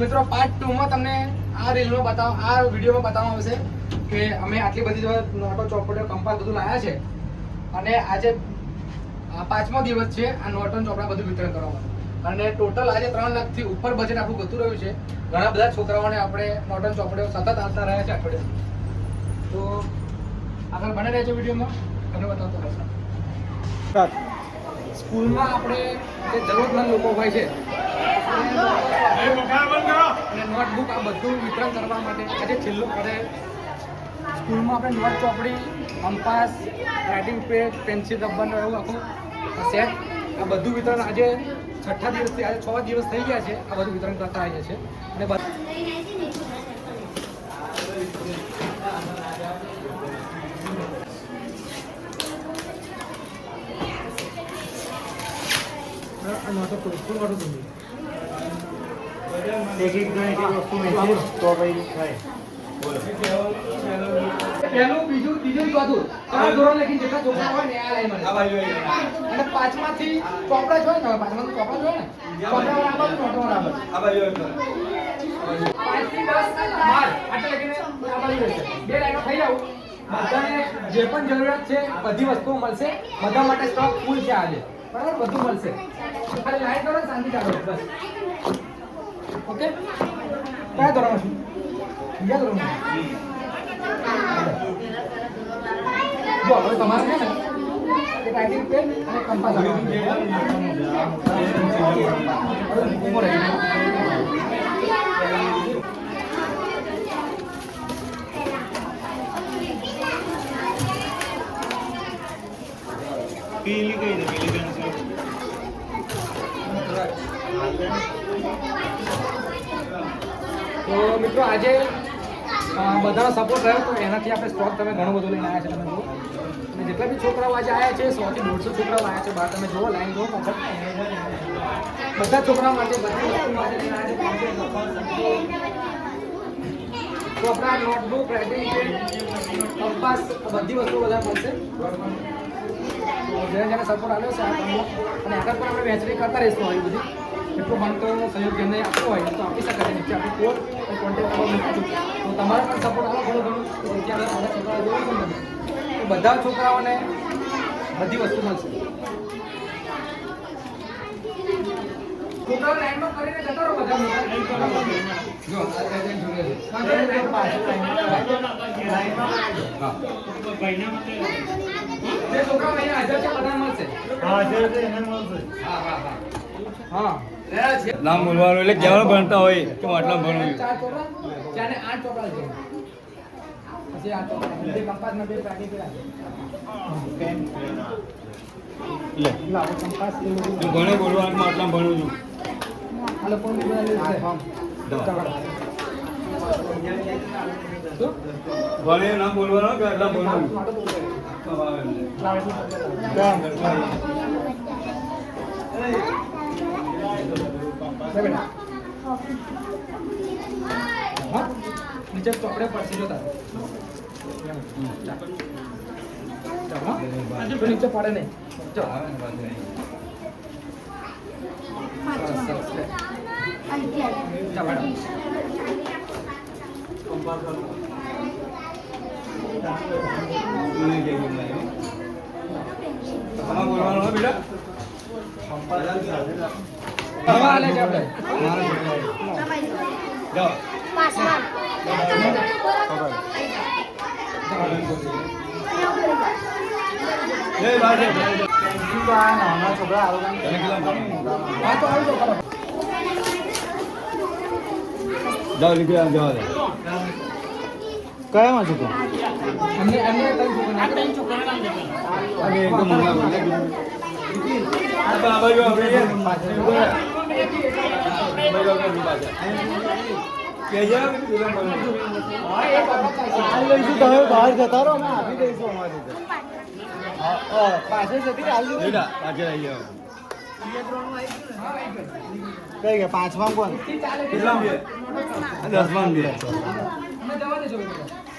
મિત્રો પાર્ટ 2 માં તમને આ વિડીયોમાં બતાવવામાં આવશે કે અમે આટલી બધી નોટો ચોપડીઓ કંપાસ બધું લાયા છે અને આજે 5મો દિવસ છે આ નોટો ચોપડા બધું વિતરણ કરવામાં અને ટોટલ આજે 3 લાખથી ઉપર બજેટ આપણું ગતું રહ્યું છે. ઘણા બધા છોકરાઓને આપણે નોટો ચોપડીઓ સતત આવતા રહ્યા છે અઠવાડિયે. તો આગળ બને રહેજો વિડીયોમાં તમને બતાવતો રહેશે. સ્કૂલમાં આપણે જે જરૂરતમંદ લોકો હોય છે અને નોટબુક આ બધું વિતરણ કરવા માટે આજે છેલ્લો પડે સ્કૂલમાં આપણે નોટ ચોપડી કંપાસ રાઇટિંગ પેડ પેન્સિલ રબરનો એવું આખું સેટ આ બધું વિતરણ આજે 6થા દિવસથી આજે 6 દિવસ થઈ ગયા છે. આ બધું વિતરણ કરતા આવીએ છીએ અને નોટો ફૂલ વાળું દૂંગી પહેલું બીજું ત્રીજું ચોથું 3 ધોરણ લખીને જેટલા છોકરા હોય ને આ લાઈનમાં અને 5માંથી ચોપડા જ હોય ને 5માંથી ચોપડા જ હોય ને ચોપડા બરાબર નોટો બરાબર 5 થી 10 12 આટલા લખીને બરાબર રહેશે. 2 લાઈનો થઈ જાવ બધાને જે પણ જરૂરિયાત છે બધી વસ્તુઓ મળશે. બધા માટે સ્ટોક ફૂલ છે આજે બરાબર બધું મળશે. ખાલી લાઈન કરો શાંતિ ચાલો બસ. ઓકે કયા ધોરણમાં છું? બીજા ધોરણમાં. જો હવે તમારે છે ને એક રાઇટિંગ પેન અને કંપાસ પીલી કઈ છે? પીલી પેન્સિલ તો મિત્રો આજે બધાનો સપોર્ટ રહ્યો તો એનાથી આપણે સ્ટોક તમે ઘણું બધું લઈને આવ્યા છે. તમે જુઓ અને જેટલા બી છોકરાઓ આજે આવ્યા છે 100 થી 150 છોકરાઓ આવ્યા છે બહાર. તમે જુઓ લાઈન જુઓ પાછળ બધા છોકરાઓ માટે બધી વસ્તુ માટે લઈને આવ્યા છે. તો આપણા નોટબુક રાઇટિંગ પેન કંપાસ બધી વસ્તુઓ બધા મળશે. જેને જેને સપોર્ટ આવ્યો છે આ કામમાં અને આગળ પણ આપણે વહેંચણી કરતા રહીશું આવી બધી. એટલો બનતો સહયોગ જેમને આપવો હોય તો આપી શકે છે. નીચે આપણી કોડ અને કોન્ટેક્ટ નંબર મૂકું છું. તો તમારે પણ સપોર્ટ આવો ઘણું ઘણું તો ત્યાં બધા છોકરાઓ જોયું છે ને તો બધા છોકરાઓને બધી વસ્તુ મળશે. છોકરાઓ લાઈનમાં કરીને જતા રહો બધા જો આ જોડે જે છોકરાઓ અહીંયા હાજર છે બધા મળશે. હાજર છે એને મળશે. હા નામ બોલવાનું એટલે કેવાનું ભણતા હોય કે આટલા ભણવું 4 ચોપડા 4 ને 8 ચોપડા છે. પછી આ ચોપડા બે કંપાસના બે પ્રાણી પેલા પેન લે લાવો કંપાસ હું ઘણે બોલવાનું આટલા ભણું છું. આ લોકો બધા લે ભણે નામ બોલવાનું કે આટલા ભણવું નીચે ચોપડે પડશે જો તારે નીચે પડે નહીં. જો બોલવાનું હોય બેટા હવા લે છે આપણે જાઓ નાના છોકરા તને કેટલા ભણવું? હા તો આવી જાઓ જાઓ નીકળી આવ જવા દે. કયામાં છો તું? એમને ત્રણ છોકરા અને એકદમ મોંઘા બોલે આ બાજુ આપણે તમે બહાર જતા રહો અમે આપી દઈશું અમારી પાસે જતી પાછળ આવી જાવ. કઈ ગયા 5માં કોણ કેટલા બે? 10માં બે.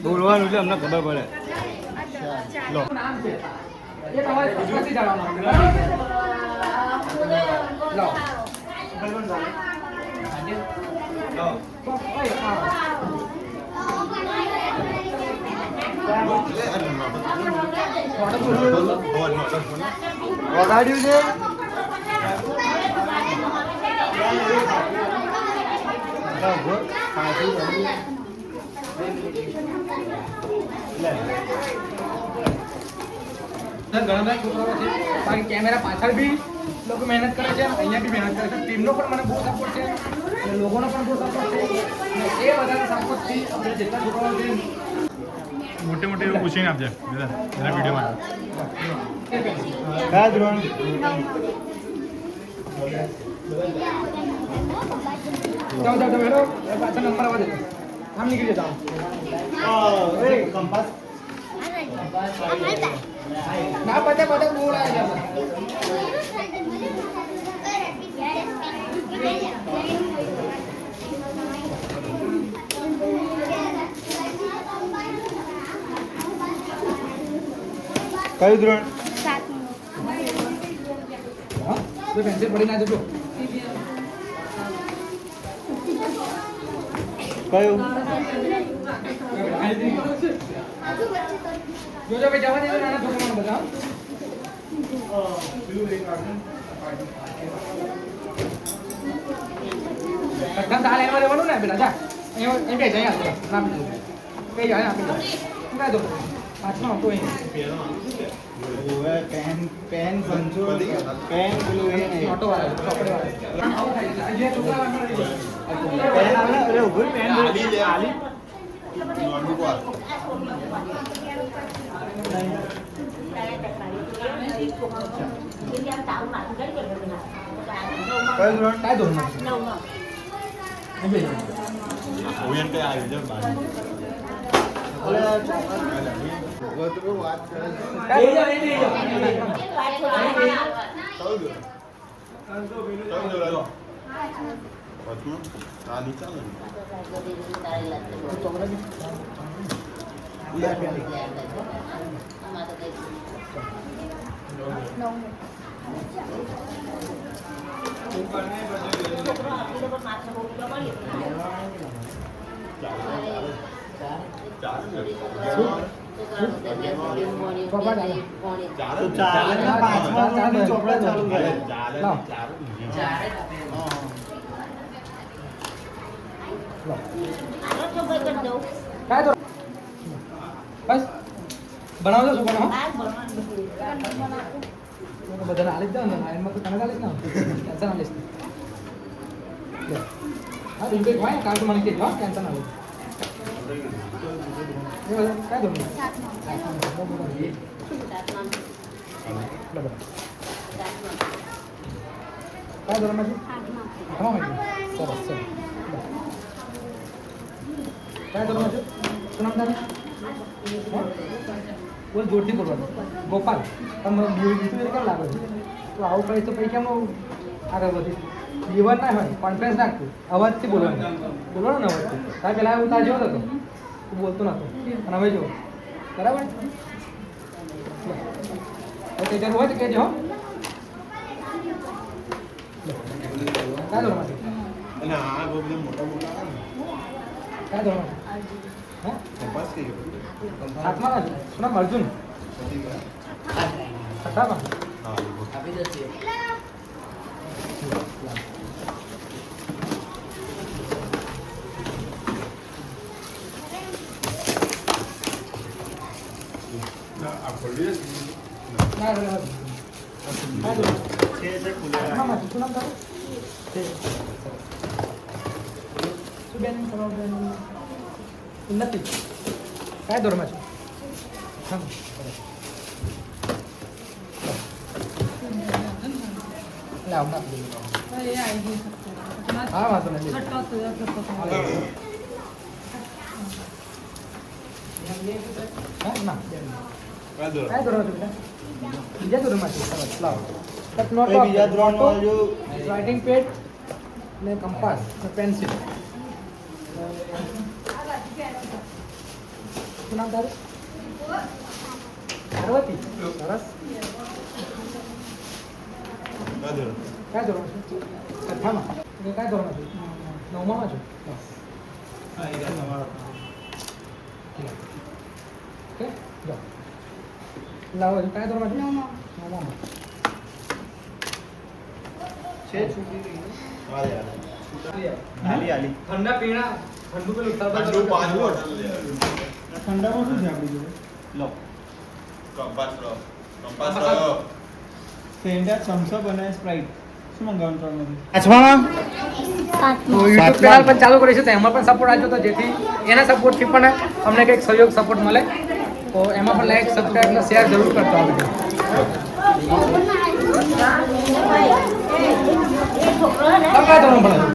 બોલવાનું એટલે અમને ખબર પડે. લો એ તમારે પછી જવાનું લાવો ઓય, આવો. વગાડ્યું છે ઘણા બધા છોકરાઓ છે બાકી કેમેરા પાછળ બી લોકો મહેનત કરે છે અહીંયા બી મહેનત કરે છે ટીમનો પણ મને બહુ સપોર્ટ છે અને લોકોનો પણ બહુ સપોર્ટ છે અને એ બધાના સપોર્ટથી આપણે જેટલા છોકરાઓ છે મોટે મોટે એવું પૂછીને આપજે એના વિડીયોમાં કયા ધોરણ જાઓ જાઓ બેઠો પાછળ નંબર આવવા દેજો આમ નીકળી જતા કંપાસ ના બધા બધા બોલ આવ્યા કયું ધોરણ હા તો પેન્સિલ પડી ના જજો કયું જોજો ભાઈ જવા દેજો નાના છોકરાઓને બધા એકદમ તાલ એમાં રહેવાનું ને બેટા જા અહીં બે જઈ આવજો નામ કઈ જાય આપી દો શું દો પાંચમાં કોઈ પેન પેન સંચો પેન પેલું એ નહીં ઓટો વાળા ચોપડે વાળા આવું થાય છે જે છોકરા પેન આવે અરે ઉભું પેન આલી કયું ધોરણ કાય દો ના બે ઓરિયન્ટે આવી જાવ બાજુ તો ચાલે ને પાંચમા ધોરણની ચોપડા ચાલુ કરે લાવ કાય દો બસ બનાવજો શું બનાવો બધાને આલી જ દો ને લાઈનમાં તો તને આલીશ ને ટેન્શન આલીશ હા તો એક હોય કાલ તો મને કહેજો ટેન્શન આલીશ એ બધા કાય દો કાય દો રમાજી તમામ સરસ સરસ કાય દો રમાજી શું નામ તારું બોલ જોરથી બોલવાનું ગોપાલ તમે બીજું કેમ લાગે છે તો આવું કહીશ તો પછી કેમ આગળ વધી જીવન ના હોય કોન્ફિડન્સ રાખતું અવાજથી બોલવાનું ને અવાજથી તારે પહેલાં હું તાર જોતો હતો તું બોલતો નહોતો અને હવે જો બરાબર કંઈ જરૂર હોય તો કહેજો હો કાં ધોરણમાંથી અને આ બહુ બધા મોટા મોટા કાં ધોરણમાંથી હા કપાસ કે હાથમાં શું નામ અર્જુન છઠ્ઠામાં હા આ ખોલી ના કાં ધોરણ છે ખુલે આઠમામાંથી શું નામ તારું શું બેન તમારું બેન ઉન્નતિ કયા ધોરણમાં છો હા લાવ ના હા વાંધો નહીં હા ના કયા ધોરણમાં છો બેટા બીજા ધોરણમાં છો સરસ લાવ બીજા ધોરણમાં જો રાઇટિંગ પેડ ને કંપાસ ને પેન્સિલ શું નામ તારું પાર્વતી સરસ કયા ધોરણ છે છઠ્ઠામાં કયા ધોરણમાં છે નવમામાં છો હા, એ ગયા તમારો. ઓકે જાઓ લાવો કયા ધોરણમાં છો નવમામાં છે છૂટી ગઈ. આલી, આલી. ઠંડા પીણા ઠંડુ પેલું ઠંડુ પાણી બોટલ લે. ઠંડામાં શું છે આપણી જોડે? લો. કંપાસ લો. કંપાસ લો. લો. ફેન્ટા, થમ્સઅપ અને સ્પ્રાઇટ. શું મંગાવવાનું ત્રણમાંથી? પાંચમામાં તો યુટ્યુબ ચેનલ પણ ચાલુ કરીશું તો એમાં પણ સપોર્ટ આપજો તો જેથી એના સપોર્ટથી પણ અમને કંઈક સહયોગ સપોર્ટ મળે તો એમાં પણ લાઈક સબસ્ક્રાઈબ અને શેર જરૂર કરજો આ વિડીયો. કયા ધોરણ ભણો છો?